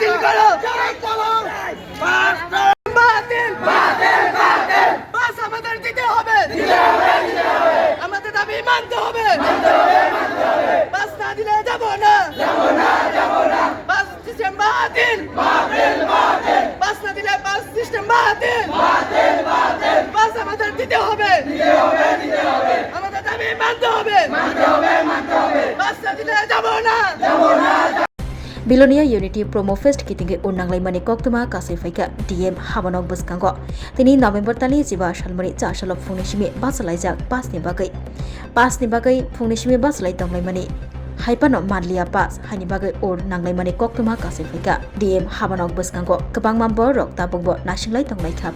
বাতিল করো বাতিল বাতিল বাতিল বাস আমাদের দিতে হবে আমাদের দাবি মানতে হবে বাস না দিলে যাব না বাস সিস্টেম বাতিল বাস না দিলে বাস সিস্টেম বাতিল বাস আমাদের দিতে হবে আমাদের দাবি মানতে হবে বাস না দিলে যাব না Bilonia Unity Promo Fest kitinge unanglai mani koktuma kasai faika DM Habanok Buskango. Tini November tali jiba shalmani cha shalok fungnishimi basalai jak pas ni bagai fungnishimi basalai tonglai mani Haipano Madlia Pass hani bagai or nanglai mani koktuma kasai faika DM Habanok Buskango kabang mambo rok tabungbo nasionglai tonglai kha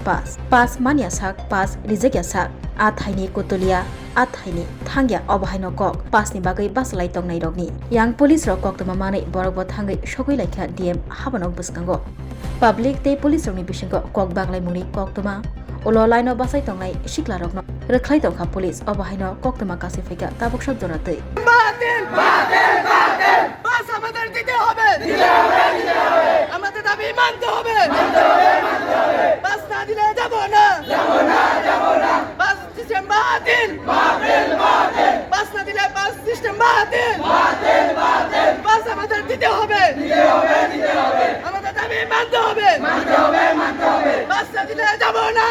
pass mania sak pass rijek ya sak athaini kotolia athaini thangya obahaino kok pasni bagai basalai tongnai rokni yang police rok kok tama mane borok bo thangai sogoi laikha DM Habanok Buskango public te police rokni bisingo kok banglai muni kok tama olo line of basai tongnai sikla rokno reklai tongkha police obahaino kok tama kasi faika tabuk shab jonatei বাতিল বাস আমাদের দিতে হবে আমাদের দাবি মানতে হবে বাস না দিলে যাব না বাস সিস্টেম বাতিল বাস না দিলে বাস সিস্টেম বাতিল বাস আমাদের দিতে হবে আমাদের দাবি মানতে হবে বাস না দিলে যাব না